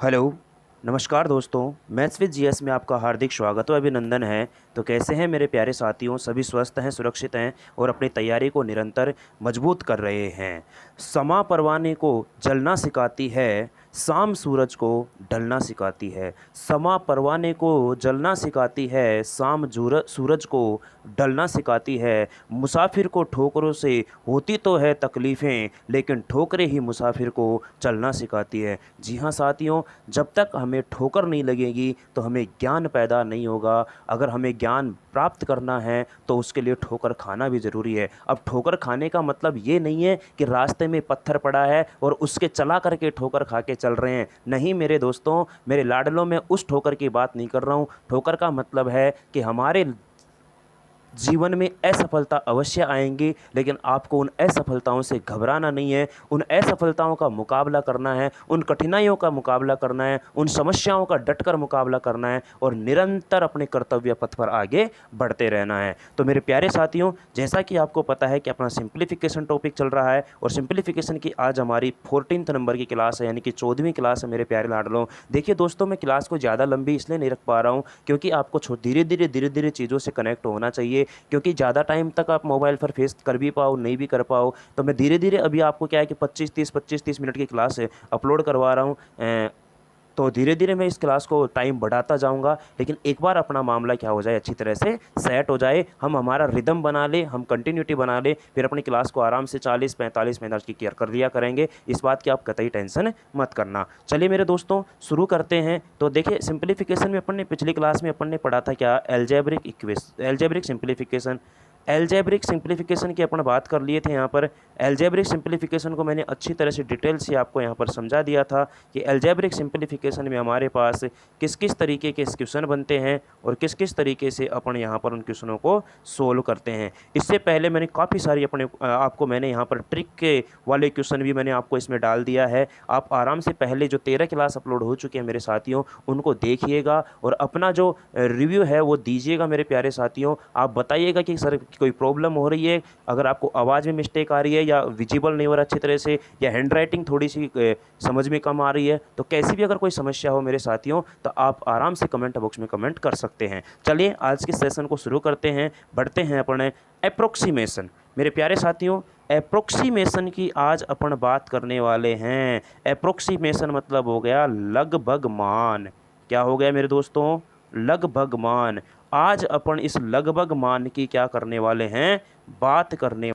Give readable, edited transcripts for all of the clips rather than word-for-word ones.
Hello, नमस्कार दोस्तों। Maths with GS में आपका हार्दिक स्वागत व अभिनंदन है। तो कैसे हैं मेरे प्यारे साथियों? सभी स्वस्थ हैं, सुरक्षित हैं और अपनी तैयारी को निरंतर मजबूत कर रहे हैं। समा परवाने को जलना सिखाती है, शाम सूरज को ढलना सिखाती है। समा परवाने को जलना सिखाती है, शाम सूरज को ढलना सिखाती है। मुसाफिर को ठोकरों से होती तो है तकलीफ़ें, लेकिन ठोकरें ही मुसाफिर को चलना सिखाती है। जी हाँ साथियों, जब तक हमें ठोकर नहीं लगेगी तो हमें ज्ञान पैदा नहीं होगा। अगर हमें ज्ञान प्राप्त करना है तो उसके लिए ठोकर खाना भी ज़रूरी है। अब ठोकर खाने का मतलब ये नहीं है कि रास्ते में पत्थर पड़ा है और उसके चला करके ठोकर खा के चल रहे हैं। नहीं मेरे दोस्तों, मेरे लाडलों, में उस ठोकर की बात नहीं कर रहा हूँ। ठोकर का मतलब है कि हमारे जीवन में असफलता अवश्य आएंगी, लेकिन आपको उन असफलताओं से घबराना नहीं है। उन असफलताओं का मुकाबला करना है, उन कठिनाइयों का मुकाबला करना है, उन समस्याओं का डटकर मुकाबला करना है और निरंतर अपने कर्तव्य पथ पर आगे बढ़ते रहना है। तो मेरे प्यारे साथियों, जैसा कि आपको पता है कि अपना सिंप्लीफिकेशन टॉपिक चल रहा है और सिंप्लीफिकेशन की आज हमारी 14th नंबर की क्लास है, यानी कि 14वीं क्लास है मेरे प्यारे लाडलों। देखिए दोस्तों, मैं क्लास को ज़्यादा लंबी इसलिए नहीं रख पा रहा हूँ क्योंकि आपको धीरे धीरे चीज़ों से कनेक्ट होना चाहिए। क्योंकि ज़्यादा टाइम तक आप मोबाइल पर फेस कर भी पाओ नहीं भी कर पाओ, तो मैं धीरे धीरे अभी आपको क्या है कि 25-30 मिनट की क्लास है अपलोड करवा रहा हूँ। तो धीरे धीरे मैं इस क्लास को टाइम बढ़ाता जाऊंगा, लेकिन एक बार अपना मामला क्या हो जाए, अच्छी तरह से सेट हो जाए, हम हमारा रिदम बना ले, हम कंटिन्यूटी बना ले, फिर अपनी क्लास को आराम से 40-45 मिनट की केयर कर लिया करेंगे। इस बात की आप कतई टेंशन मत करना। चलिए मेरे दोस्तों, शुरू करते हैं। तो देखिए, सिंप्लीफिकेशन में अपन ने पिछली क्लास में अपन ने पढ़ा था क्या, एल्जेब्रिक सिंप्लीफिकेशन। एल्जेब्रिक सिंप्लीफिकेशन की अपन बात कर लिए थे। यहाँ पर एल्जेब्रिक सिंप्लीफिकेशन को मैंने अच्छी तरह से डिटेल से आपको यहाँ पर समझा दिया था कि एल्जेब्रिक सिंप्लीफिकेशन में हमारे पास किस किस तरीके के क्वेश्चन बनते हैं और किस किस तरीके से अपन यहाँ पर उन क्वेश्चनों को सोल्व करते हैं। इससे पहले मैंने काफ़ी सारी आपको मैंने यहाँ पर ट्रिक के वाले क्वेश्चन भी मैंने आपको इसमें डाल दिया है। आप आराम से पहले जो 13 क्लास अपलोड हो चुके हैं मेरे साथियों, उनको देखिएगा और अपना जो रिव्यू है वो दीजिएगा मेरे प्यारे साथियों। आप बताइएगा कि सर कोई प्रॉब्लम हो रही है, अगर आपको आवाज़ में मिस्टेक आ रही है या विजिबल नहीं हो रहा अच्छी तरह से, या हैंड राइटिंग थोड़ी सी समझ में कम आ रही है, तो कैसी भी अगर कोई समस्या हो मेरे साथियों, तो आप आराम से कमेंट बॉक्स में कमेंट कर सकते हैं। चलिए आज के सेशन को शुरू करते हैं, बढ़ते हैं अपने अप्रोक्सीमेशन। मेरे प्यारे साथियों, अप्रोक्सीमेशन की आज अपन बात करने वाले हैं। अप्रोक्सीमेशन मतलब हो गया लगभग मान। क्या हो गया मेरे दोस्तों? लगभग मान। आज अपन इस लगभग मान की क्या करने वाले हैं? बात करने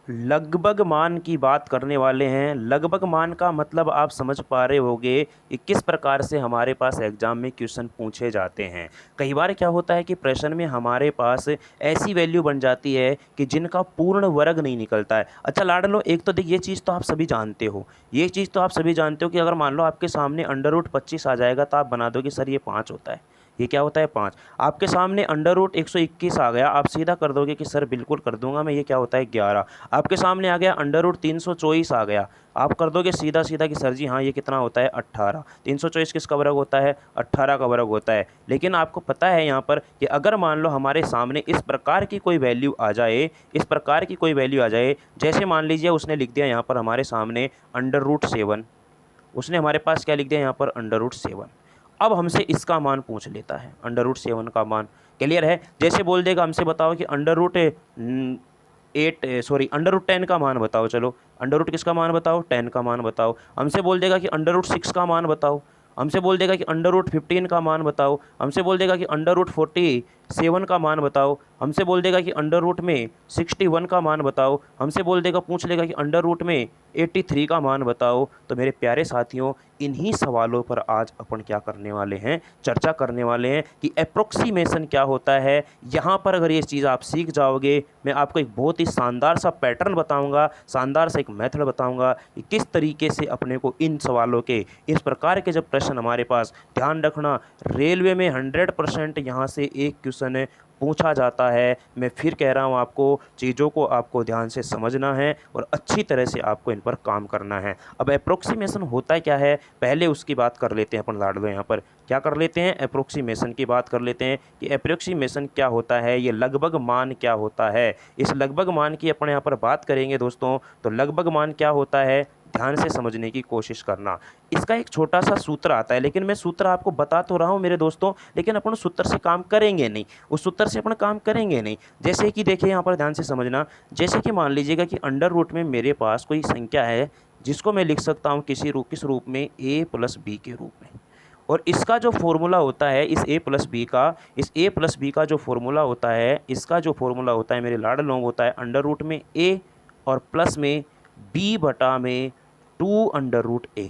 लगभग मान की बात करने वाले हैं। लगभग मान का मतलब आप समझ पा रहे होंगे कि किस प्रकार से हमारे पास एग्जाम में क्वेश्चन पूछे जाते हैं। कई बार क्या होता है कि प्रश्न में हमारे पास ऐसी वैल्यू बन जाती है कि जिनका पूर्ण वर्ग नहीं निकलता है। अच्छा लाडलो, एक तो देखिए, ये चीज़ तो आप सभी जानते हो, ये चीज़ तो आप सभी जानते हो कि अगर मान लो आपके सामने अंडर रूट 25 आ जाएगा तो आप बना दो कि सर ये 5 होता है। ये क्या होता है? 5। आपके सामने अंडर रूट 121 आ गया, आप सीधा कर दोगे कि सर बिल्कुल कर दूंगा मैं, ये क्या होता है? 11। आपके सामने आ गया अंडर रूट 324 आ गया, आप कर दोगे सीधा सीधा कि सर जी हाँ ये कितना होता है? 18। 324 किसका वर्ग होता है? 18 का वर्ग होता है। लेकिन आपको पता है यहाँ पर कि अगर मान लो हमारे सामने इस प्रकार की कोई वैल्यू आ जाए, इस प्रकार की कोई वैल्यू आ जाए, जैसे मान लीजिए उसने लिख दिया यहाँ पर हमारे सामने अंडर रूट 7, उसने हमारे पास क्या लिख दिया यहाँ पर? Under root 7। अब हमसे इसका मान पूछ लेता है, अंडर रूट 7 का मान। क्लियर है? जैसे बोल देगा हमसे, बताओ कि अंडर रूट 10 का मान बताओ। चलो, अंडर रूट किसका मान बताओ? 10 का मान बताओ। हमसे बोल देगा कि अंडर रूट 6 का मान बताओ। हमसे बोल देगा कि अंडर रूट 15 का मान बताओ। हमसे बोल देगा कि अंडर रूट 47 का मान बताओ। हमसे बोल देगा कि अंडर रूट में 61 का मान बताओ। हमसे बोल देगा, पूछ लेगा कि अंडर रूट में 83 का मान बताओ। तो मेरे प्यारे साथियों, इन्हीं सवालों पर आज अपन क्या करने वाले हैं? चर्चा करने वाले हैं कि अप्रोक्सीमेशन क्या होता है। यहाँ पर अगर ये चीज़ आप सीख जाओगे, मैं आपको एक बहुत ही शानदार सा पैटर्न बताऊंगा, शानदार सा एक मेथड बताऊंगा कि किस तरीके से अपने को इन सवालों के, इस प्रकार के जब प्रश्न हमारे पास, ध्यान रखना रेलवे में 100% यहाँ से एक क्वेश्चन पूछा जाता है। मैं फिर कह रहा हूँ, आपको चीज़ों को आपको ध्यान से समझना है और अच्छी तरह से आपको इन पर काम करना है। अब अप्रोक्सीमेशन होता क्या है, पहले उसकी बात कर लेते हैं अपन लाडलो। यहाँ पर क्या कर लेते हैं? अप्रोक्सीमेशन की बात कर लेते हैं कि अप्रोक्सीमेशन क्या होता है, ये लगभग मान क्या होता है। इस लगभग मान की अपन यहाँ पर बात करेंगे दोस्तों। तो लगभग मान क्या होता है? ध्यान से समझने की कोशिश करना। इसका एक छोटा सा सूत्र आता है, लेकिन मैं सूत्र आपको बता तो रहा हूँ मेरे दोस्तों, लेकिन अपन उस सूत्र से काम करेंगे नहीं, उस सूत्र से अपन काम करेंगे नहीं। जैसे कि देखिए यहाँ पर ध्यान से समझना, जैसे कि मान लीजिएगा कि अंडर रूट में मेरे पास कोई संख्या है जिसको मैं लिख सकता हूँ किस रूप में, a प्लस बी के रूप में। और इसका जो फॉर्मूला होता है इस a प्लस बी का जो फॉर्मूला होता है, इसका जो फॉर्मूला होता है मेरे लाडलों होता है अंडर रूट में a और प्लस में b बटा में 2 अंडर रूट a,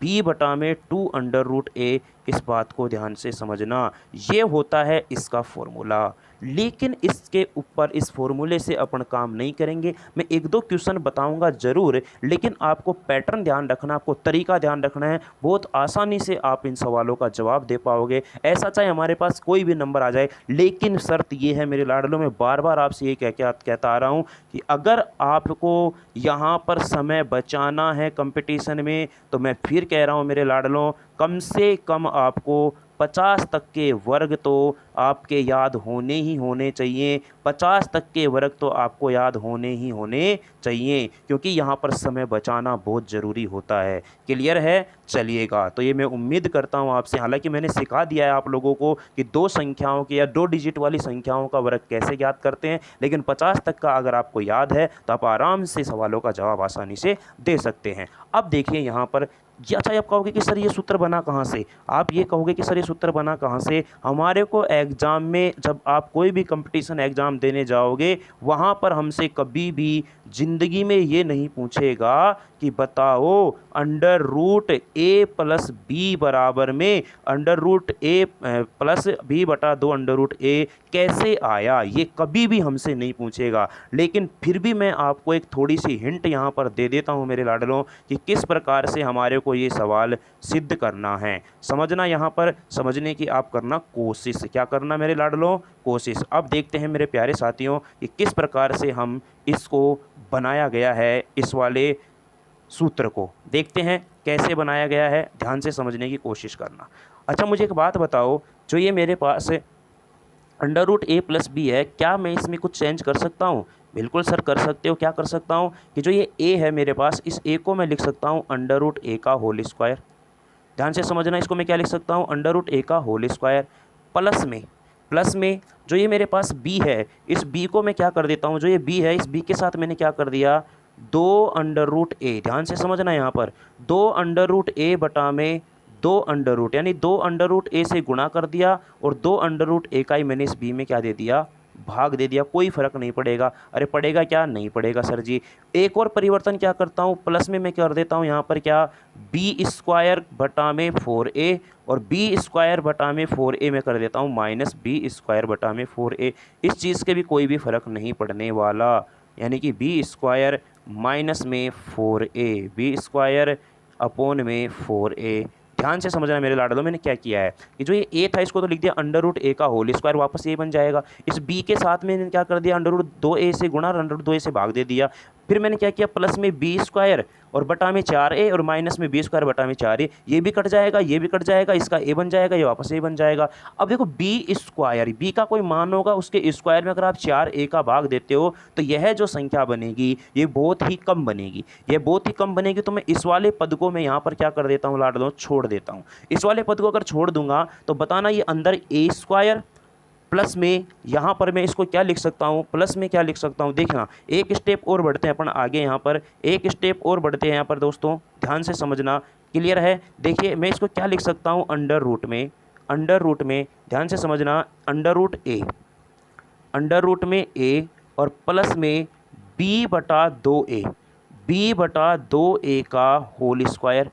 b बटा में 2 अंडर रूट a। इस बात को ध्यान से समझना, ये होता है इसका फॉर्मूला। लेकिन इसके ऊपर इस फॉर्मूले से अपन काम नहीं करेंगे। मैं एक दो क्वेश्चन बताऊंगा ज़रूर, लेकिन आपको पैटर्न ध्यान रखना, आपको तरीका ध्यान रखना है। बहुत आसानी से आप इन सवालों का जवाब दे पाओगे, ऐसा चाहे हमारे पास कोई भी नंबर आ जाए। लेकिन शर्त ये है मेरे लाडलों, मैं बार बार आपसे ये कहता आ रहा हूँ कि अगर आपको यहाँ पर समय बचाना है कंपटीशन में, तो मैं फिर कह रहा हूँ मेरे लाडलों, कम से कम आपको 50 तक के वर्ग तो आपके याद होने ही होने चाहिए। 50 तक के वर्ग तो आपको याद होने ही होने चाहिए, क्योंकि यहाँ पर समय बचाना बहुत ज़रूरी होता है। क्लियर है? चलिएगा, तो ये मैं उम्मीद करता हूँ आपसे, हालांकि मैंने सिखा दिया है आप लोगों को कि 2 संख्याओं के या 2 डिजिट वाली संख्याओं का वर्ग कैसे ज्ञात करते हैं, लेकिन 50 तक का अगर आपको याद है तो आप आराम से सवालों का जवाब आसानी से दे सकते हैं। अब देखिए यहाँ पर, अच्छा आप कहोगे कि सर ये सूत्र बना कहाँ से, आप ये कहोगे कि सर ये सूत्र बना कहाँ से। हमारे को एग्ज़ाम में जब आप कोई भी कंपटीशन एग्ज़ाम देने जाओगे, वहाँ पर हमसे कभी भी ज़िंदगी में ये नहीं पूछेगा कि बताओ under root a plus B बराबर में under root a plus B बटा 2 अंडर रूट a कैसे आया, ये कभी भी हमसे नहीं पूछेगा। लेकिन फिर भी मैं आपको एक थोड़ी सी हिंट यहाँ पर दे देता हूँ मेरे लाडलों कि किस प्रकार से हमारे को ये सवाल सिद्ध करना है। समझना, यहाँ पर समझने की आप करना कोशिश, क्या करना मेरे लाडलों, कोशिश। अब देखते हैं मेरे प्यारे साथियों कि किस प्रकार से हम इसको बनाया गया है, इस वाले सूत्र को देखते हैं कैसे बनाया गया है, ध्यान से समझने की कोशिश करना। अच्छा मुझे एक बात बताओ, जो ये मेरे पास under root a plus B है, क्या मैं इसमें कुछ चेंज कर सकता हूँ? बिल्कुल सर कर सकते हो। क्या कर सकता हूँ कि जो ये a है मेरे पास, इस a को मैं लिख सकता हूँ अंडर रूट a का होल स्क्वायर। ध्यान से समझना, इसको मैं क्या लिख सकता हूँ, अंडर रूट a का होल स्क्वायर। प्लस में जो ये मेरे पास b है, इस b को मैं क्या कर देता हूँ, जो ये b है इस b के साथ मैंने क्या कर दिया, 2 अंडर रूट a। ध्यान से समझना, यहाँ पर 2 अंडर रूट a बटा में 2 अंडर रूट, यानी 2 अंडर रूट a से गुणा कर दिया और 2 अंडर रूट a का ही मैंने इस b में क्या दे दिया, भाग दे दिया। कोई फर्क नहीं पड़ेगा। अरे पड़ेगा क्या, नहीं पड़ेगा सर जी। एक और परिवर्तन क्या करता हूँ, प्लस में मैं कर देता हूँ यहाँ पर क्या, बी स्क्वायर बटा में 4a और बी स्क्वायर बटा में 4a में कर देता हूँ माइनस बी स्क्वायर बटा में 4a। इस चीज़ के भी कोई भी फर्क नहीं पड़ने वाला, यानी कि बी स्क्वायर माइनस में 4a, बी स्क्वायर अपोन में 4a। ध्यान से समझना मेरे लाडलों, मैंने क्या किया है कि जो ये a था इसको तो लिख दिया अंडर रूट a का होल स्क्वायर, वापस a बन जाएगा। इस b के साथ मैंने क्या कर दिया, अंडर रूट 2a से गुणा और अंडर रूट 2a से भाग दे दिया। फिर मैंने क्या किया, प्लस में बी स्क्वायर और बटा में 4a और माइनस में बी स्क्वायर बटा में 4a, ये भी कट जाएगा, ये भी कट जाएगा, इसका a बन जाएगा, ये वापस a बन जाएगा। अब देखो बी स्क्वायर, बी का कोई मान होगा, उसके स्क्वायर में अगर आप 4a का भाग देते हो तो यह जो संख्या बनेगी ये बहुत ही कम बनेगी, ये बहुत ही कम बनेगी। तो मैं इस वाले पद को मैं यहाँ पर क्या कर देता हूँ लाडलों, छोड़ देता हूँ। इस वाले पद को अगर छोड़ दूंगा तो बताना ये अंदर a स्क्वायर प्लस में यहाँ पर मैं इसको क्या लिख सकता हूँ, प्लस में क्या लिख सकता हूँ, देखना एक स्टेप और बढ़ते हैं अपन आगे, यहाँ पर एक स्टेप और बढ़ते हैं यहाँ पर दोस्तों, ध्यान से समझना। क्लियर है? देखिए मैं इसको क्या लिख सकता हूँ, अंडर रूट में ध्यान से समझना, अंडर रूट में a और प्लस में b बटा 2a का होल स्क्वायर,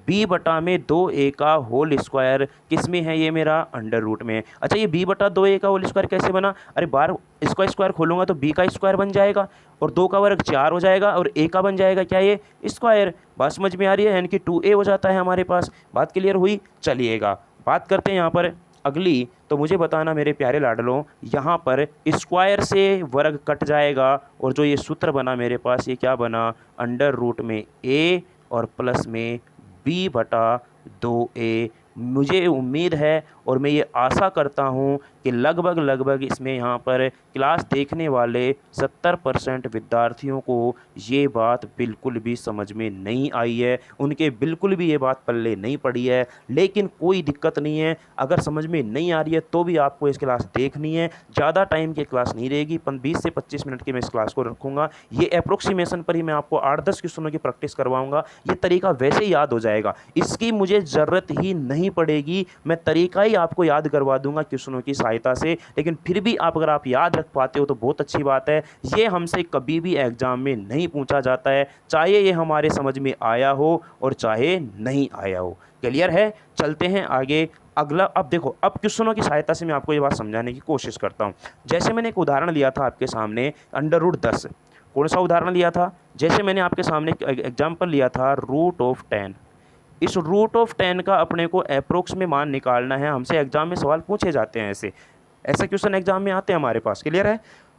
b बटा में 2a का होल स्क्वायर किस में है, ये मेरा अंडर रूट में है। अच्छा ये b बटा 2a का होल स्क्वायर कैसे बना, अरे बार इसका स्क्वायर खोलूंगा तो b का स्क्वायर बन जाएगा और 2 का वर्ग 4 हो जाएगा और a का बन जाएगा क्या, ये स्क्वायर। बात समझ में आ रही है, यानी कि 2a हो जाता है हमारे पास। बात क्लियर हुई? चलिएगा बात करते हैं यहाँ पर अगली। तो मुझे बताना मेरे प्यारे लाडलों, यहाँ पर स्क्वायर से वर्ग कट जाएगा और जो ये सूत्र बना मेरे पास, ये क्या बना, अंडर रूट में a और प्लस में b बटा 2a। मुझे उम्मीद है और मैं ये आशा करता हूँ कि लगभग इसमें यहाँ पर क्लास देखने वाले 70% विद्यार्थियों को ये बात बिल्कुल भी समझ में नहीं आई है, उनके बिल्कुल भी ये बात पल्ले नहीं पड़ी है। लेकिन कोई दिक्कत नहीं है, अगर समझ में नहीं आ रही है तो भी आपको इस क्लास देखनी है। ज़्यादा टाइम की क्लास नहीं रहेगी, 20 से 25 मिनट की मैं इस क्लास को रखूँगा। ये अप्रोक्सीमेशन पर ही मैं आपको 8-10 क्वेश्चनों की प्रैक्टिस करवाऊँगा। ये तरीका वैसे ही याद हो जाएगा, इसकी मुझे ज़रूरत ही नहीं पड़ेगी, मैं तरीका ही आपको याद करवा दूंगा क्वेश्चनों की सहायता से। लेकिन फिर भी अगर आप याद रख पाते हो तो बहुत अच्छी बात है। ये हमसे कभी भी एग्ज़ाम में नहीं पूछा जाता है, चाहे ये हमारे समझ में आया हो और चाहे नहीं आया हो। क्लियर है? चलते हैं आगे। अगला, अब देखो, अब क्वेश्चनों की सहायता से मैं आपको ये बात समझाने की कोशिश करता हूँ। जैसे मैंने एक उदाहरण लिया था आपके सामने, √10। कौन सा उदाहरण लिया था? जैसे मैंने आपके सामने एग्जाम्पल लिया था √10। इस √10 का अपने को अप्रोक्स में मान निकालना है। हमसे एग्जाम में सवाल पूछे जाते हैं, ऐसे क्वेश्चन एग्जाम में आते हैं हमारे पास। क्लियर है?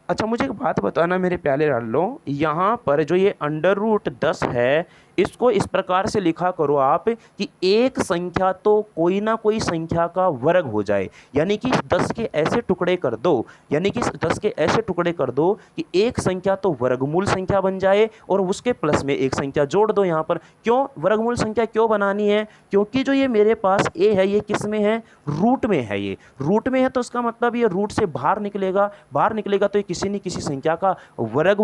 अच्छा, मुझे एक बात बताना मेरे प्यारे लाडलो, यहाँ पर जो ये √10 है, इसको इस प्रकार से लिखा करो आप कि एक संख्या तो कोई ना कोई संख्या का वर्ग हो जाए, यानी कि 10 के ऐसे टुकड़े कर दो, यानी कि 10 के ऐसे टुकड़े कर दो कि एक संख्या तो वर्गमूल संख्या बन जाए और उसके प्लस में एक संख्या जोड़ दो यहाँ पर। क्यों वर्गमूल संख्या क्यों बनानी है? क्योंकि जो ये मेरे पास ए है, ये किस में है? रूट में है। ये रूट में है तो उसका मतलब ये रूट से बाहर निकलेगा तो ये किसी न किसी संख्या का वर्ग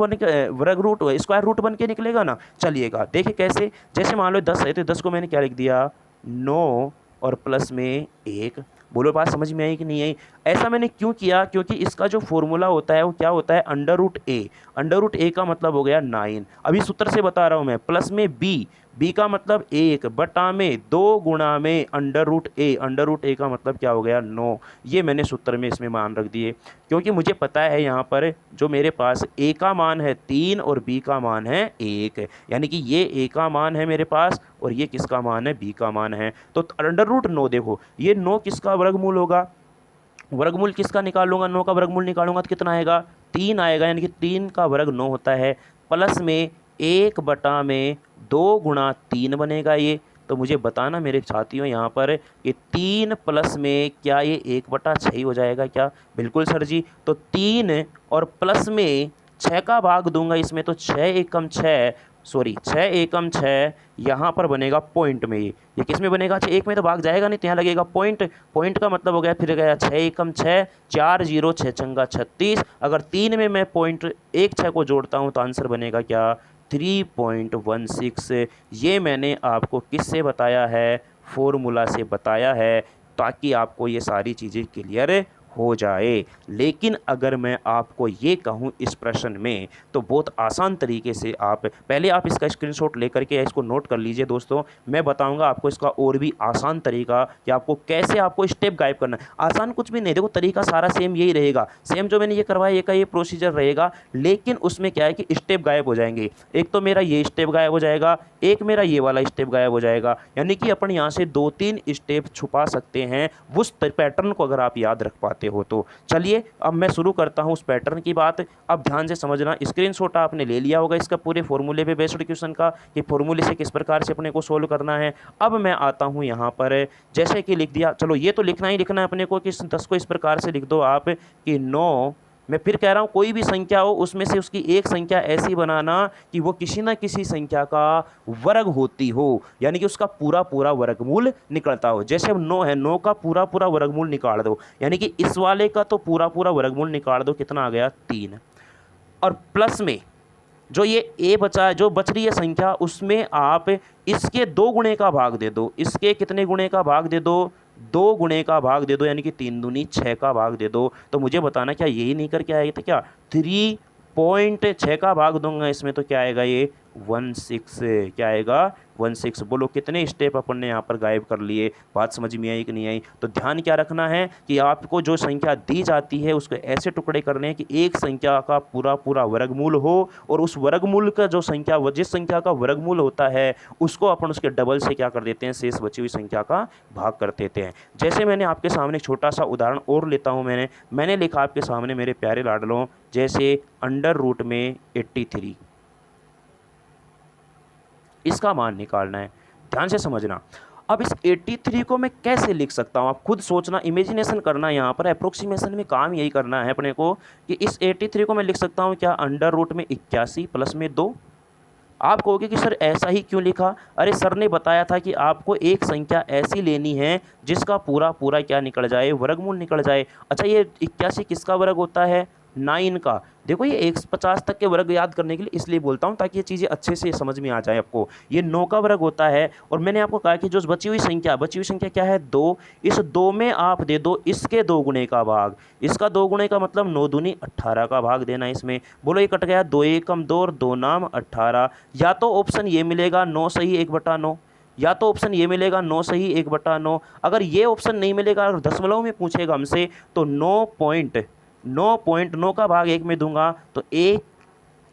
रूट, स्क्वायर रूट बन के निकलेगा ना। चलिएगा देखिए कैसे। जैसे मान लो 10 है तो 10 को मैंने क्या लिख दिया? 9 और प्लस में 1। बोलो बात समझ में आई कि नहीं आई? ऐसा मैंने क्यों किया? क्योंकि इसका जो फॉर्मूला होता है वो क्या होता है? √a। √a का मतलब हो गया 9। अभी सूत्र से बता रहा हूँ मैं। प्लस में b का मतलब 1 बटा में 2 गुणा में √a। √a का मतलब क्या हो गया? 9। ये मैंने सूत्र में इसमें मान रख दिए, क्योंकि मुझे पता है यहाँ पर जो मेरे पास a का मान है 3 और b का मान है 1, यानी कि ये a का मान है मेरे पास और ये किसका मान है? b का मान है। तो √9 देखो, ये 9 किसका वर्गमूल होगा? वर्गमूल किसका निकालूंगा? 9 का वर्गमूल निकालूंगा तो कितना आएगा? 3 आएगा, यानी कि 3 का वर्ग 9 होता है। प्लस में 1 बटा में 2 गुणा 3 बनेगा ये। तो मुझे बताना मेरे साथियों यहाँ पर कि 3 प्लस में क्या ये 1/6 ही हो जाएगा क्या? बिल्कुल सर जी। तो 3 और प्लस में 6 का भाग दूंगा इसमें, तो 6 एकम 6 यहाँ पर बनेगा पॉइंट में। ये किस में बनेगा? 6 1 में तो भाग जाएगा नहीं, तो यहाँ लगेगा पॉइंट। पॉइंट का मतलब हो गया, फिर गया 6 एकम 6, 4 0 6 छंगा 36। अगर 3 में मैं पॉइंट 1 6 को जोड़ता हूँ तो आंसर बनेगा क्या? 3.16। ये मैंने आपको किससे बताया है? फॉर्मूला से बताया है, ताकि आपको ये सारी चीज़ें क्लियर हो जाए। लेकिन अगर मैं आपको ये कहूँ इस प्रश्न में, तो बहुत आसान तरीके से आप पहले आप इसका स्क्रीनशॉट लेकर के इसको नोट कर लीजिए दोस्तों। मैं बताऊंगा आपको इसका और भी आसान तरीका कि आपको कैसे आपको स्टेप गायब करना है। आसान कुछ भी नहीं, देखो तरीका सारा सेम यही रहेगा, सेम जो मैंने ये करवाया ये का ये प्रोसीजर रहेगा, लेकिन उसमें क्या है कि स्टेप गायब हो जाएंगे। एक तो मेरा ये स्टेप गायब हो जाएगा, एक मेरा ये वाला स्टेप गायब हो जाएगा, यानी कि अपन यहाँ से 2-3 स्टेप छुपा सकते हैं उस पैटर्न को अगर आप याद रख पाते हो तो। चलिए अब मैं शुरू करता हूं उस पैटर्न की बात। अब ध्यान से समझना, स्क्रीनशॉट आपने ले लिया होगा इसका पूरे फॉर्मूले पे बेस्ड क्वेश्चन का, कि फॉर्मूले से किस प्रकार से अपने को सोल्व करना है। अब मैं आता हूं यहां पर, जैसे कि लिख दिया, चलो ये तो लिखना ही लिखना है अपने को कि 10 को इस प्रकार से लिख दो आप कि 9, मैं फिर कह रहा हूँ कोई भी संख्या हो उसमें से उसकी एक संख्या ऐसी बनाना कि वो किसी न किसी संख्या का वर्ग होती हो, यानी कि उसका पूरा पूरा वर्गमूल निकलता हो। जैसे अब 9 है, 9 का पूरा पूरा वर्गमूल निकाल दो, यानी कि इस वाले का तो पूरा पूरा वर्गमूल निकाल दो, कितना आ गया? 3। और प्लस में जो ये ए बचा है, जो बच रही है संख्या, उसमें आप इसके 2 गुणे का भाग दे दो। इसके कितने गुणे का भाग दे दो? 2 गुणे का भाग दे दो, यानी कि 3 दूनी 6 का भाग दे दो। तो मुझे बताना क्या यही नहीं करके आएगा? तो क्या 3.6 का भाग दूंगा इसमें, तो क्या आएगा? ये 16। क्या आएगा? 16। बोलो कितने स्टेप अपन ने यहाँ पर गायब कर लिए? बात समझ में आई कि नहीं आई? तो ध्यान क्या रखना है कि आपको जो संख्या दी जाती है उसको ऐसे टुकड़े करने हैं कि एक संख्या का पूरा पूरा वर्गमूल हो, और उस वर्गमूल का जो संख्या, जिस संख्या का वर्गमूल होता है उसको अपन उसके डबल से क्या कर देते हैं? शेष बची हुई संख्या का भाग कर देते हैं। जैसे मैंने आपके सामने छोटा सा उदाहरण और लेता हूँ, मैंने लिखा आपके सामने मेरे प्यारे लाडलों, जैसे √83, इसका मान निकालना है। ध्यान से समझना। अब इस 83 को मैं कैसे लिख सकता हूँ, आप खुद सोचना, इमेजिनेशन करना, यहाँ पर अप्रोक्सीमेशन में काम यही करना है अपने को कि इस 83 को मैं लिख सकता हूँ क्या, अंडर रूट में 81 प्लस में 2। आप कहोगे कि सर ऐसा ही क्यों लिखा, अरे सर ने बताया था कि आपको एक संख्या ऐसी लेनी है जिसका पूरा पूरा क्या निकल जाए, वर्गमूल निकल जाए। अच्छा ये 81 किसका वर्ग होता है, 9 का। देखो ये 150 तक के वर्ग याद करने के लिए इसलिए बोलता हूँ ताकि ये चीज़ें अच्छे से समझ में आ जाए आपको। ये 9 का वर्ग होता है और मैंने आपको कहा कि जो बची हुई संख्या क्या है, 2। इस 2 में आप दे दो इसके 2 गुणे का भाग, इसका 2 गुणे का मतलब 9 दूनी 18 का भाग देना इसमें। बोलो ये कट गया, 2 एकम 2 और 2 नाम 18। या तो ऑप्शन ये मिलेगा 9 सही 1/9, या तो ऑप्शन ये मिलेगा 9 सही 1/9। अगर ये ऑप्शन नहीं मिलेगा और दशमलव में पूछेगा हमसे तो 9.9 का भाग 1 में दूंगा तो 1,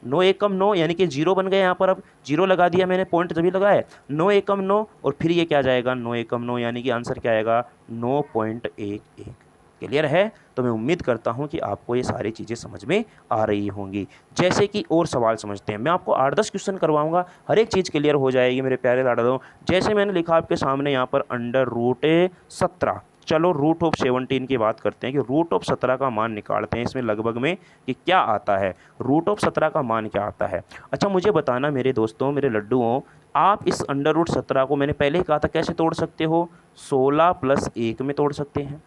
9 एकम 9 यानी कि 0 बन गए। यहाँ पर अब 0 लगा दिया मैंने, पॉइंट तभी लगाया, 9 एकम 9 और फिर ये क्या जाएगा 9 एकम 9 यानी कि आंसर क्या आएगा 9.11। क्लियर है। तो मैं उम्मीद करता हूँ कि आपको ये सारी चीज़ें समझ में आ रही होंगी। जैसे कि और सवाल समझते हैं, मैं आपको 8-10 क्वेश्चन करवाऊंगा, हर एक चीज़ क्लियर हो जाएगी मेरे प्यारे लाडलों। जैसे मैंने लिखा आपके सामने यहाँ पर अंडर रूट 17। चलो रूट ऑफ 17 की बात करते हैं कि रूट ऑफ 17 का मान निकालते हैं इसमें लगभग में कि क्या आता है, रूट ऑफ 17 का मान क्या आता है। अच्छा मुझे बताना मेरे दोस्तों, मेरे लड्डुओं, आप इस अंडर रूट 17 को मैंने पहले ही कहा था कैसे तोड़ सकते हो, 16 + 1 में तोड़ सकते हैं।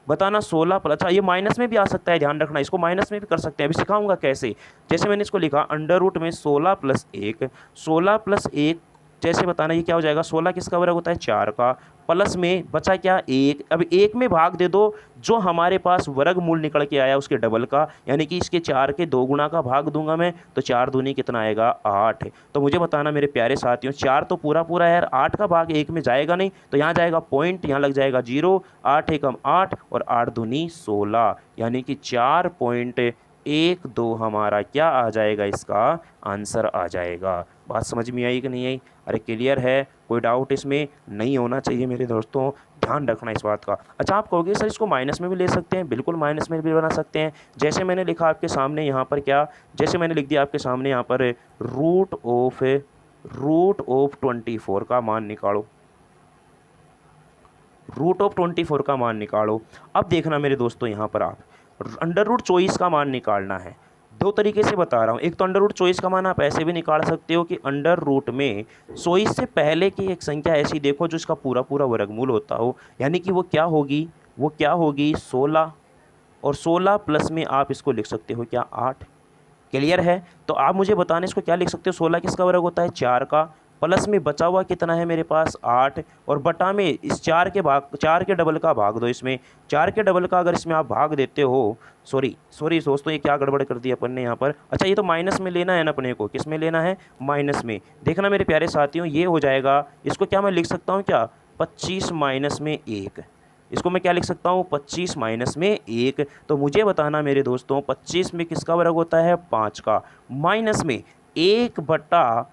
बताना 16 प्लस, अच्छा ये माइनस में भी आ सकता है, ध्यान रखना, इसको माइनस में भी कर सकते हैं, अभी सिखाऊंगा कैसे। जैसे मैंने इसको लिखा अंडर रूट में 16 + 1, 16 + 1 जैसे बताना ये क्या हो जाएगा, 16 किसका वर्ग होता है 4 का, प्लस में बचा क्या 1। अब 1 में भाग दे दो जो हमारे पास वर्गमूल निकल के आया उसके डबल का, यानी कि इसके 4 के 2 गुना का भाग दूंगा मैं तो 4 दूनी कितना आएगा 8। तो मुझे बताना मेरे प्यारे साथियों, 4 तो पूरा पूरा है यार, 8 का भाग 1 में जाएगा नहीं तो यहाँ जाएगा पॉइंट, यहाँ लग जाएगा 0, 8 एकम 8 और 8 दूनी 16 यानी कि 4.12 हमारा क्या आ जाएगा, इसका आंसर आ जाएगा। बात समझ में आई कि नहीं आई, अरे क्लियर है, कोई डाउट इसमें नहीं होना चाहिए मेरे दोस्तों, ध्यान रखना इस बात का। अच्छा आप कहोगे सर इसको माइनस में भी ले सकते हैं, बिल्कुल माइनस में भी बना सकते हैं। जैसे मैंने लिखा आपके सामने यहाँ पर क्या, जैसे मैंने लिख दिया आपके सामने यहाँ पर रूट ऑफ 24 का मान निकालो, रूट ऑफ 24 का मान निकालो। अब देखना मेरे दोस्तों यहाँ पर आप अंडर रूट 24 का मान निकालना है, दो तरीके से बता रहा हूँ। एक तो अंडर रूट 24 का मान आप ऐसे भी निकाल सकते हो कि अंडर रूट में 24 से पहले की एक संख्या ऐसी देखो जो इसका पूरा पूरा वर्गमूल होता हो, यानी कि वो क्या होगी, 16 और 16 प्लस में आप इसको लिख सकते हो क्या 8। क्लियर है। तो आप मुझे बताने इसको क्या लिख सकते हो, 16 किसका वर्ग होता है 4 का, प्लस में बचा हुआ कितना है मेरे पास 8 और बटा में इस 4 के डबल का भाग दो इसमें, 4 के डबल का अगर इसमें आप भाग देते हो, सॉरी दोस्तों ये क्या गड़बड़ कर दी अपन ने यहाँ पर। अच्छा ये तो माइनस में लेना है ना अपने को, किस में लेना है माइनस में। देखना मेरे प्यारे साथियों ये हो जाएगा, इसको क्या मैं लिख सकता हूँ क्या 25 माइनस में 1, इसको मैं क्या लिख सकता हूँ 25 माइनस में 1। तो मुझे बताना मेरे दोस्तों 25 में किसका वर्ग होता है 5 का, माइनस में 1/5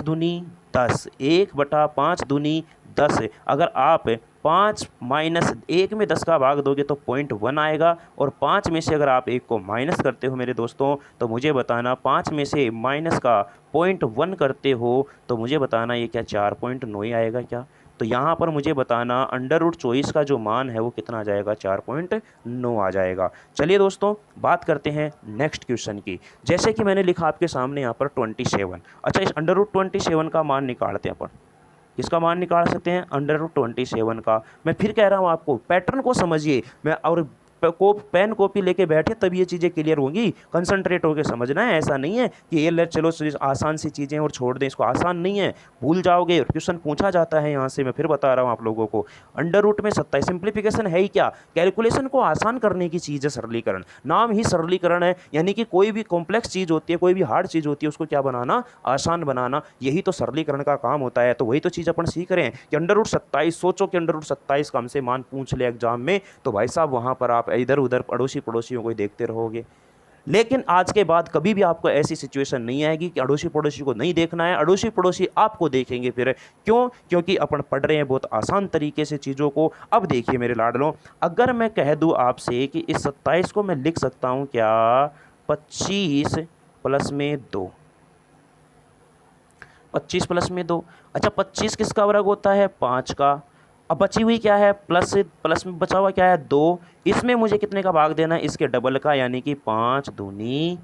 दूनी 10, 1/5 दूनी 10। अगर आप 5 माइनस 1 में 10 का भाग दोगे तो 0.1 आएगा और 5 में से अगर आप 1 को माइनस करते हो मेरे दोस्तों तो मुझे बताना 5 में से माइनस का 0.1 करते हो तो मुझे बताना ये क्या 4.9 ही आएगा क्या। तो यहाँ पर मुझे बताना अंडर रूट 24 का जो मान है वो कितना आ जाएगा 4.9 आ जाएगा। चलिए दोस्तों बात करते हैं नेक्स्ट क्वेश्चन की। जैसे कि मैंने लिखा आपके सामने यहाँ पर 27। अच्छा इस अंडर रूट 27 का मान निकालते हैं अपन, इसका मान निकाल सकते हैं अंडर रूट 27 का। मैं फिर कह रहा हूँ आपको पैटर्न को समझिए, मैं और पेन कॉपी लेके बैठे तब ये चीज़ें क्लियर होंगी, कंसंट्रेट होकर समझना है। ऐसा नहीं है कि ये ले चलो आसान सी चीज़ें और छोड़ दें, इसको आसान नहीं है, भूल जाओगे। क्वेश्चन पूछा जाता है यहाँ से, मैं फिर बता रहा हूँ आप लोगों को। अंडर रूट में 27 सिंप्लीफिकेशन है ही क्या, कैलकुलेशन को आसान करने की चीज़ है सरलीकरण, नाम ही सरलीकरण है। यानी कि कोई भी कॉम्प्लेक्स चीज़ होती है, कोई भी हार्ड चीज़ होती है, उसको क्या बनाना आसान बनाना, यही तो सरलीकरण का काम होता है। तो वही तो चीज़ अपन सीख रहे हैं कि अंडर रूट 27, सोचो कि अंडर रूट 27 का हमसे मान पूछ ले एग्जाम में तो भाई साहब वहाँ पर आप इधर उधर पड़ोसियों को देखते रहोगे। लेकिन आज के बाद कभी भी आपको ऐसी सिचुएशन नहीं आएगी कि अड़ोसी पड़ोसी को नहीं देखना है, अड़ोसी पड़ोसी आपको देखेंगे फिर। क्यों? क्योंकि अपन पढ़ रहे हैं बहुत आसान तरीके से चीज़ों को। अब देखिए मेरे लाडलों, अगर मैं कह दूं आपसे कि इस 27 को मैं लिख सकता हूं क्या 25 प्लस में 2, 25 प्लस में 2। अच्छा 25 किसका वर्ग होता है? 5 का। अब बची हुई क्या है? प्लस प्लस में बचा हुआ क्या है? 2। इसमें मुझे कितने का भाग देना है? इसके डबल का, यानी कि 5 दूनी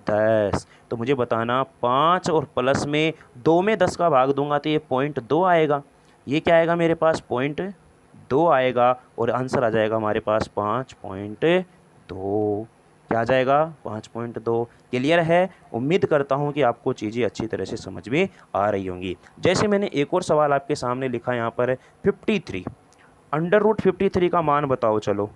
10। तो मुझे बताना 5 और प्लस में 2 में 10 का भाग दूंगा तो ये 0.2 आएगा। ये क्या आएगा मेरे पास? 0.2 आएगा और आंसर आ जाएगा हमारे पास 5.2। क्या आ जाएगा? 5.2। क्लियर है? उम्मीद करता हूँ कि आपको चीज़ें अच्छी तरह से समझ में आ रही होंगी। जैसे मैंने एक और सवाल आपके सामने लिखा यहाँ पर 53, अंडर रूट 53 का मान बताओ। चलो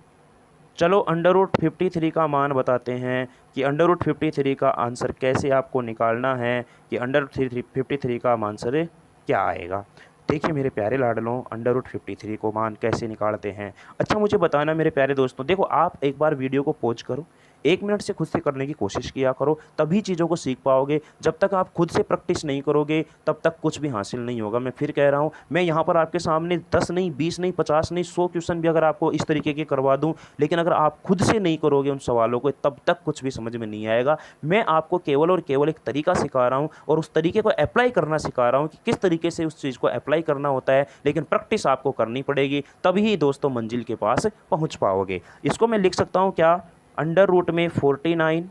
अंडर रूट 53 का मान बताते हैं कि अंडर रूट 53 का आंसर कैसे आपको निकालना है, कि अंडर रूट 53 का आंसर क्या आएगा। देखिए मेरे प्यारे लाडलों, अंडर रूट 53 को मान कैसे निकालते हैं। अच्छा मुझे बताना मेरे प्यारे दोस्तों, देखो आप एक बार वीडियो को पॉज करो, 1 मिनट से खुद से करने की कोशिश किया करो, तभी चीज़ों को सीख पाओगे। जब तक आप खुद से प्रैक्टिस नहीं करोगे तब तक कुछ भी हासिल नहीं होगा। मैं फिर कह रहा हूँ, मैं यहाँ पर आपके सामने 10 नहीं, 20 नहीं, 50 नहीं, 100 क्वेश्चन भी अगर आपको इस तरीके के करवा दूँ, लेकिन अगर आप खुद से नहीं करोगे उन सवालों को, तब तक कुछ भी समझ में नहीं आएगा। मैं आपको केवल और केवल एक तरीका सिखा रहा हूँ और उस तरीके को अप्लाई करना सिखा रहा हूँ कि किस तरीके से उस चीज़ को अप्लाई करना होता है, लेकिन प्रैक्टिस आपको करनी पड़ेगी, तभी दोस्तों मंजिल के पास पहुँच पाओगे। इसको मैं लिख सकता हूँ क्या? अंडर रूट में 49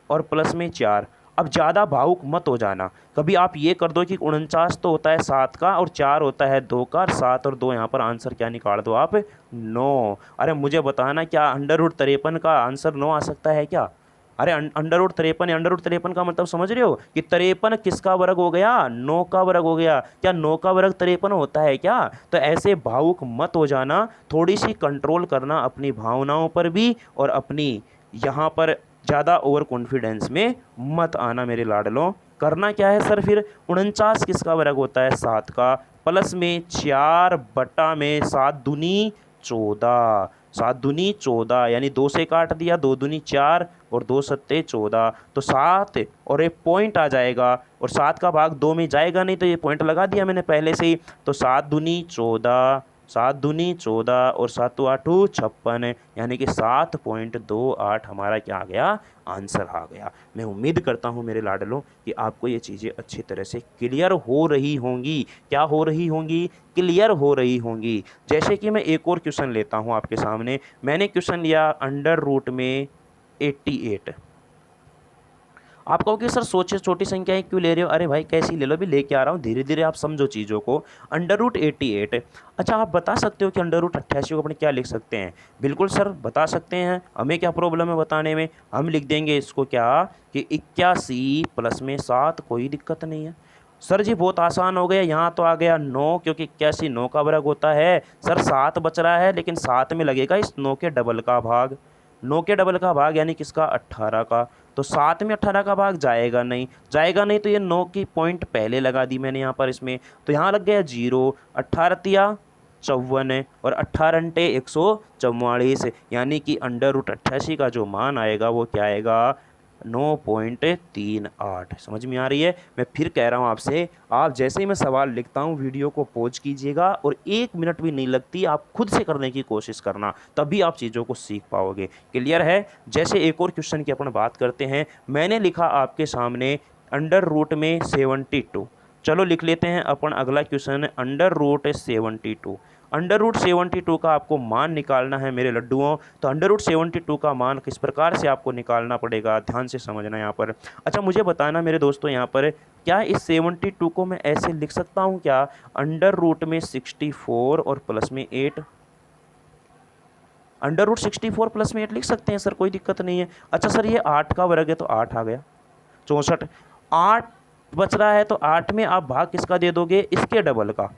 और प्लस में 4। अब ज़्यादा भावुक मत हो जाना। कभी आप ये कर दो कि 49 तो होता है 7 का और 4 होता है 2 का, और 7 और 2 यहाँ पर आंसर क्या निकाल दो आप? 9। अरे मुझे बताना, क्या अंडर रूट 53 का आंसर 9 आ सकता है क्या? अरे अंडर रूट 53, अंडर रूट 53 का मतलब समझ रहे हो कि 53 किसका वर्ग हो गया? 9 का वर्ग हो गया। क्या 9 का वर्ग 53 होता है क्या? तो ऐसे भावुक मत हो जाना, थोड़ी सी कंट्रोल करना अपनी भावनाओं पर भी, और अपनी यहाँ पर ज़्यादा ओवर कॉन्फिडेंस में मत आना मेरे लाडलों। करना क्या है सर फिर? 49 किसका वर्ग होता है? 7 का। प्लस में 4 बटा में 7 दूनी 14। 7 दूनी 14, यानी 2 से काट दिया, 2 दूनी 4 और 2 सत्ते 14, तो 7 और एक पॉइंट आ जाएगा, और 7 का भाग 2 में जाएगा नहीं तो ये पॉइंट लगा दिया मैंने पहले से ही। तो 7 दूनी 14, 7 दूनी 14 और 7 आठू 56, यानी कि 7.28 हमारा क्या आ गया? आंसर आ गया। मैं उम्मीद करता हूँ मेरे लाडलों कि आपको ये चीज़ें अच्छी तरह से क्लियर हो रही होंगी। क्या हो रही होंगी? क्लियर हो रही होंगी। जैसे कि मैं एक और क्वेश्चन लेता हूँ आपके सामने। मैंने क्वेश्चन लिया अंडर रूट में 88। आप कहोगे सर सोचे छोटी संख्याएं क्यों ले रहे हो? अरे भाई कैसी ले लो, भी लेके आ रहा हूँ, धीरे धीरे आप समझो चीज़ों को। Under root 88। अच्छा आप बता सकते हो कि अंडर रूट 88 को अपने क्या लिख सकते हैं? बिल्कुल सर बता सकते हैं, हमें क्या प्रॉब्लम है बताने में। हम लिख देंगे इसको क्या, कि 81 प्लस में 7, कोई दिक्कत नहीं है। सर जी बहुत आसान हो गया, यहाँ तो आ गया 9, क्योंकि 81 9 का वर्ग होता है। सर 7 बच रहा है, लेकिन 7 में लगेगा इस 9 के डबल का भाग। 9 के डबल का भाग यानी किसका? 18 का। तो 7 में 18 का भाग जाएगा नहीं, जाएगा नहीं, तो ये 9 की पॉइंट पहले लगा दी मैंने यहाँ पर इसमें, तो यहाँ लग गया 0। 18 तिया 54 और 18 अंटे 144, यानी कि अंडर रूट 88 का जो मान आएगा वो क्या आएगा? 9.38। समझ में आ रही है? मैं फिर कह रहा हूँ आपसे, आप जैसे ही मैं सवाल लिखता हूँ वीडियो को पॉज कीजिएगा, और 1 मिनट भी नहीं लगती, आप खुद से करने की कोशिश करना, तभी आप चीज़ों को सीख पाओगे। क्लियर है? जैसे एक और क्वेश्चन की अपन बात करते हैं। मैंने लिखा आपके सामने अंडर रूट में 72। चलो लिख लेते हैं अपन अगला question, under root 72। Under root 72 का आपको मान निकालना है मेरे लड्डुओं। तो अंडर रूट 72 का मान किस प्रकार से आपको निकालना पड़ेगा, ध्यान से समझना यहाँ पर। अच्छा मुझे बताना मेरे दोस्तों यहाँ पर, क्या इस 72 को मैं ऐसे लिख सकता हूँ क्या? अंडर रूट में 64 और प्लस में 8। अंडर रूट 64 प्लस में 8 लिख सकते हैं सर, कोई दिक्कत नहीं है। अच्छा सर ये 8 का वर्ग है तो 8 आ गया, 64। 8 बच रहा है, तो 8 में आप भाग किसका दे दोगे? इसके डबल का।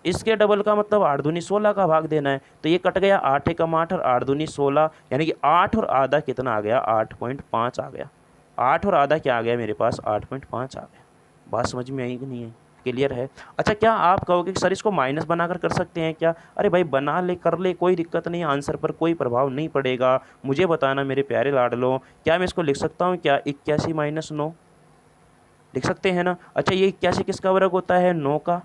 इसके डबल का मतलब 8 दूनी 16 का भाग देना है, तो ये कट गया, 8 एकम 8 और 8 दूनी 16, यानी कि 8 और आधा कितना आ गया? 8.5 आ गया। 8 और आधा क्या आ गया मेरे पास? 8.5 आ गया। बात समझ में आई कि नहीं है? क्लियर है? अच्छा क्या आप कहोगे कि सर इसको माइनस बनाकर कर सकते हैं क्या? अरे भाई बना ले, कर ले, कोई दिक्कत नहीं, आंसर पर कोई प्रभाव नहीं पड़ेगा। मुझे बताना मेरे प्यारे लाडलो, क्या मैं इसको लिख सकता हूँ क्या? 81 माइनस 9 लिख सकते हैं ना? अच्छा ये 81 किसका वर्ग होता है? 9 का।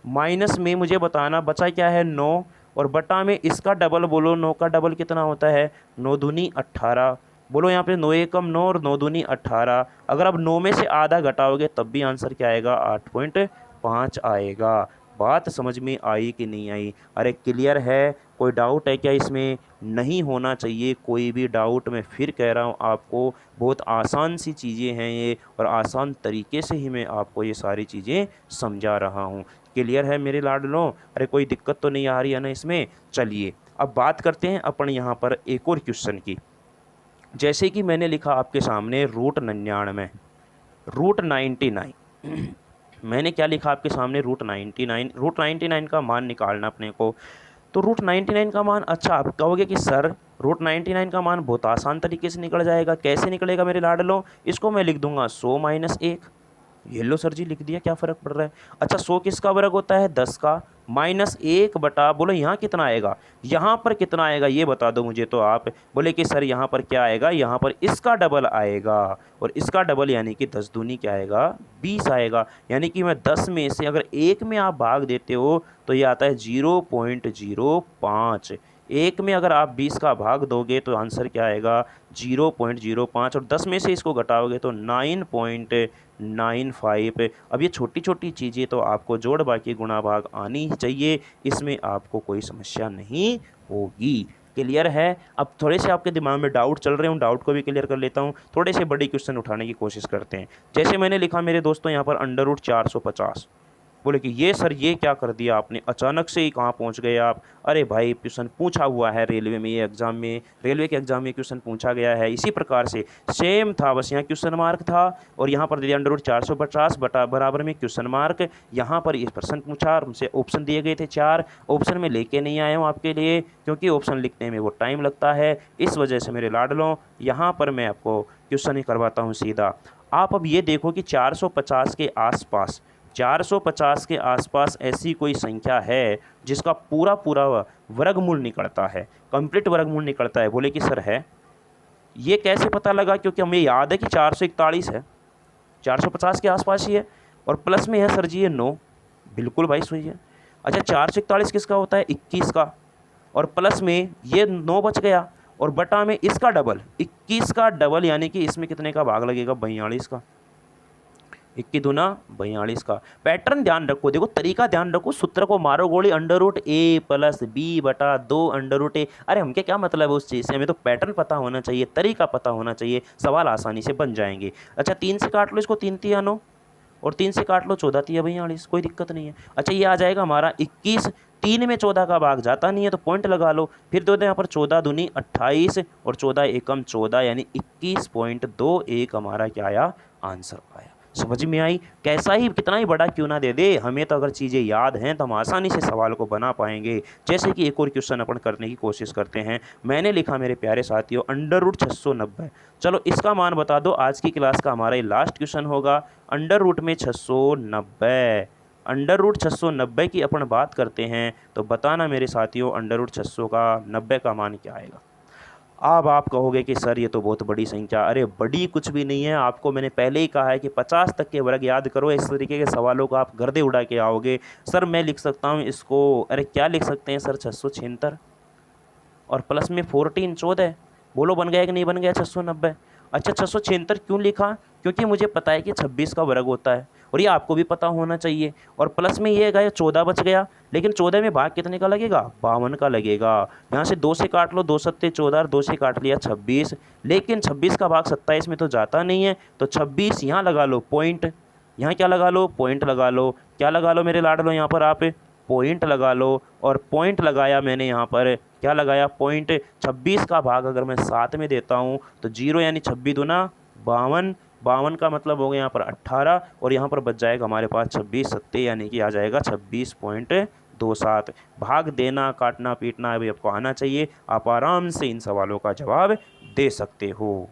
माइनस में मुझे बताना बचा क्या है? 9, और बटा में इसका डबल बोलो, 9 का डबल कितना होता है? 9 दूनी 18, बोलो यहाँ पे 9 एकम 9 और 9 दूनी 18। अगर आप 9 में से आधा घटाओगे तब भी आंसर क्या आएगा, 8.5 आएगा। बात समझ में आई कि नहीं आई? अरे क्लियर है? कोई डाउट है क्या इसमें? नहीं होना चाहिए कोई भी डाउट। मैं फिर कह रहा हूँ आपको, बहुत आसान सी चीज़ें हैं ये, और आसान तरीके से ही मैं आपको ये सारी चीज़ें समझा रहा हूँ। क्लियर है मेरे लाडलों? अरे कोई दिक्कत तो नहीं आ रही है ना इसमें? चलिए अब बात करते हैं अपन यहाँ पर एक और क्वेश्चन की। जैसे कि मैंने लिखा आपके सामने √99, √99 मैंने क्या लिखा आपके सामने, √99 का मान निकालना अपने को। तो √99 का मान, अच्छा आप कहोगे कि सर √99 का मान बहुत आसान तरीके से निकल जाएगा, कैसे निकलेगा मेरे लाडलों? इसको मैं लिख दूंगा 100 - 1। ये लो सर जी लिख दिया, क्या फ़र्क पड़ रहा है? अच्छा 100 किसका वर्ग होता है, 10 का, -1 बटा, बोलो यहाँ कितना आएगा, यहाँ पर कितना आएगा ये बता दो मुझे तो आप। बोले कि सर यहाँ पर क्या आएगा, यहाँ पर इसका डबल आएगा, और इसका डबल यानी कि 10 दूनी क्या आएगा, 20 आएगा। यानी कि मैं 10 में से अगर 1 में आप भाग देते हो तो ये आता है 0.05। 1 में अगर आप 20 का भाग दोगे तो आंसर क्या आएगा, 0.05, और 10 में से इसको घटाओगे तो 9.95। अब ये छोटी छोटी चीज़ें तो आपको जोड़ बाकी गुणा भाग आनी ही चाहिए, इसमें आपको कोई समस्या नहीं होगी। क्लियर है? अब थोड़े से आपके दिमाग में डाउट चल रहे हूँ, डाउट को भी क्लियर कर लेता हूँ। थोड़े से बड़े क्वेश्चन उठाने की कोशिश करते हैं। जैसे मैंने लिखा मेरे दोस्तों यहाँ पर √450। बोले कि ये सर ये क्या कर दिया आपने, अचानक से ही कहाँ पहुँच गए आप? अरे भाई क्वेश्चन पूछा हुआ है रेलवे में, ये एग्ज़ाम में, रेलवे के एग्ज़ाम में क्वेश्चन पूछा गया है इसी प्रकार से, सेम था, बस यहाँ क्वेश्चन मार्क था और यहाँ पर दे दिया √450 बटा बराबर में क्वेश्चन मार्क। यहाँ पर ये प्रश्न पूछा और हमसे ऑप्शन दिए गए थे 4। ऑप्शन में लेके नहीं आया हूँ आपके लिए, क्योंकि ऑप्शन लिखने में वो टाइम लगता है। इस वजह से मेरे लाडलों यहाँ पर मैं आपको क्वेश्चन ही करवाता हूँ सीधा। आप अब ये देखो कि 450 के आसपास, 450 के आसपास ऐसी कोई संख्या है जिसका पूरा पूरा वर्गमूल निकलता है, कंप्लीट वर्गमूल निकलता है? बोले कि सर है। ये कैसे पता लगा? क्योंकि हमें याद है कि 441 है, 450 के आसपास ही है, और प्लस में है सर जी ये 9। बिल्कुल भाई सही है। अच्छा 441 किसका होता है, 21 का, और प्लस में ये 9 बच गया, और बटा में इसका डबल 21 का डबल, यानी कि इसमें कितने का भाग लगेगा, 42 का। 21 दूना 42 का। पैटर्न ध्यान रखो, देखो तरीका ध्यान रखो, सूत्र को मारो गोली, √a + b बटा 2 √a। अरे हमके क्या मतलब है उस चीज़ से, हमें तो पैटर्न पता होना चाहिए, तरीका पता होना चाहिए, सवाल आसानी से बन जाएंगे। अच्छा 3 से काट लो इसको, 3 तिया 9, और 3 से काट लो 14 तिया 42, कोई दिक्कत नहीं है। अच्छा ये आ जाएगा हमारा 21, 3 में 14 का भाग जाता नहीं है तो पॉइंट लगा लो। फिर दो दे यहाँ पर 14 दूनी 28 और 14 एकम 14, यानी 21.21 हमारा क्या आया, आंसर आया। समझ में आई? कैसा ही कितना ही बड़ा क्यों ना दे दे, हमें तो अगर चीज़ें याद हैं तो हम आसानी से सवाल को बना पाएंगे। जैसे कि एक और क्वेश्चन अपन करने की कोशिश करते हैं। मैंने लिखा मेरे प्यारे साथियों √690। चलो इसका मान बता दो, आज की क्लास का हमारा ये लास्ट क्वेश्चन होगा। अंडर में 690, √690 की अपन बात करते हैं, तो बताना मेरे साथियों √690 का मान क्या आएगा। अब आप कहोगे कि सर ये तो बहुत बड़ी संख्या। अरे बड़ी कुछ भी नहीं है, आपको मैंने पहले ही कहा है कि 50 तक के वर्ग याद करो, इस तरीके के सवालों को आप गर्दे उड़ा के आओगे। सर मैं लिख सकता हूँ इसको, अरे क्या लिख सकते हैं सर, 676 और प्लस में 14 14। बोलो बन गया कि नहीं बन गया 690? अच्छा 676 क्यों लिखा? क्योंकि मुझे पता है कि 26 का वर्ग होता है, और ये आपको भी पता होना चाहिए। और प्लस में ये गया 14 बच गया, लेकिन 14 में भाग कितने का लगेगा, 52 का लगेगा। यहाँ से 2 से काट लो, 2 सत्ते 14 और 2 से काट लिया 26, लेकिन 26 का भाग 27 में तो जाता नहीं है, तो 26 यहाँ लगा लो पॉइंट, यहाँ क्या लगा लो, पॉइंट लगा लो। क्या लगा लो मेरे लाडलो, यहाँ पर आप पॉइंट लगा लो, और पॉइंट लगाया मैंने यहाँ पर, क्या लगाया, पॉइंट। 26 का भाग अगर मैं 7 में देता हूँ तो 0, यानी 26 दूना 52, 52 का मतलब हो गया यहाँ पर 18, और यहाँ पर बच जाएगा हमारे पास 26 सत्ते, यानी कि आ जाएगा 26.27। भाग देना काटना पीटना अभी आपको आना चाहिए, आप आराम से इन सवालों का जवाब दे सकते हो।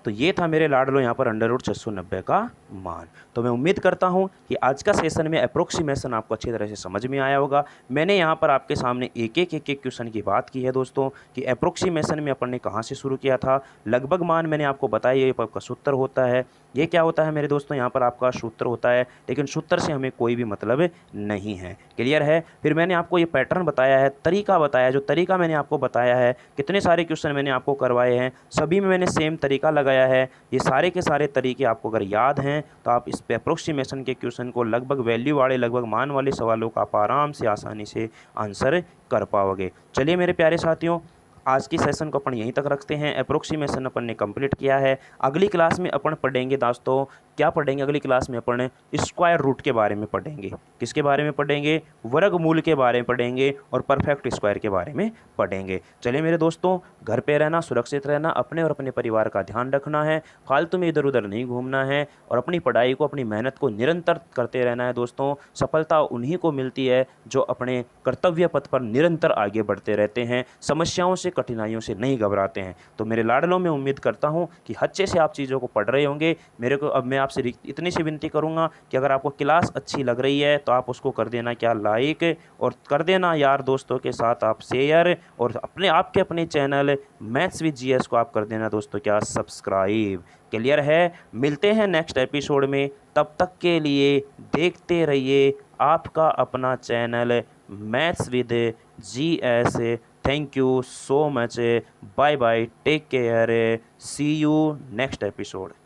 तो ये था मेरे लाडलो यहाँ पर √690 का मान। तो मैं उम्मीद करता हूँ कि आज का सेशन में अप्रोक्सीमेशन आपको अच्छी तरह से समझ में आया होगा। मैंने यहाँ पर आपके सामने एक क्वेश्चन की बात की है दोस्तों कि अप्रोक्सीमेशन में अपन ने कहाँ से शुरू किया था। लगभग मान मैंने आपको बताया ये आपका सूत्र होता है। ये क्या होता है मेरे दोस्तों, यहाँ पर आपका सूत्र होता है, लेकिन सूत्र से हमें कोई भी मतलब नहीं है। क्लियर है। फिर मैंने आपको ये पैटर्न बताया है, तरीका बताया, जो तरीका मैंने आपको बताया है, कितने सारे क्वेश्चन मैंने आपको करवाए हैं, सभी में मैंने सेम तरीका लगाया है। ये सारे के सारे तरीके आपको अगर याद हैं तो आप इस अप्रोक्सीमेशन के क्वेश्चन को लगभग वैल्यू वाले, लगभग मान वाले सवालों का आप आराम से आसानी से आंसर कर पाओगे। चलिए मेरे प्यारे साथियों, आज की सेशन को अपन यहीं तक रखते हैं। अप्रोक्सीमेशन अपन ने कंप्लीट किया है। अगली क्लास में अपन पढ़ेंगे दोस्तों, क्या पढ़ेंगे अगली क्लास में अपन स्क्वायर रूट के बारे में पढ़ेंगे। किसके बारे में पढ़ेंगे? वर्गमूल के बारे में पढ़ेंगे और परफेक्ट स्क्वायर के बारे में पढ़ेंगे। चलिए मेरे दोस्तों, घर पे रहना, सुरक्षित रहना, अपने और अपने परिवार का ध्यान रखना है, फालतू में इधर उधर नहीं घूमना है और अपनी पढ़ाई को, अपनी मेहनत को निरंतर करते रहना है दोस्तों। सफलता उन्हीं को मिलती है जो अपने कर्तव्य पथ पर निरंतर आगे बढ़ते रहते हैं, समस्याओं से, कठिनाइयों से नहीं घबराते हैं। तो मेरे लाडलों में उम्मीद करता हूं कि अच्छे से आप चीज़ों को पढ़ रहे होंगे। मेरे को अब मैं आपसे इतनी सी विनती करूंगा कि अगर आपको क्लास अच्छी लग रही है तो आप उसको कर देना क्या, लाइक, और कर देना यार दोस्तों के साथ आप शेयर, और अपने चैनल मैथ्स विद जीएस को आप कर देना दोस्तों क्या, सब्सक्राइब। क्लियर है। मिलते हैं नेक्स्ट एपिसोड में, तब तक के लिए देखते रहिए आपका अपना channel maths with GS. Thank you so much. Bye bye. Take care. See you next episode.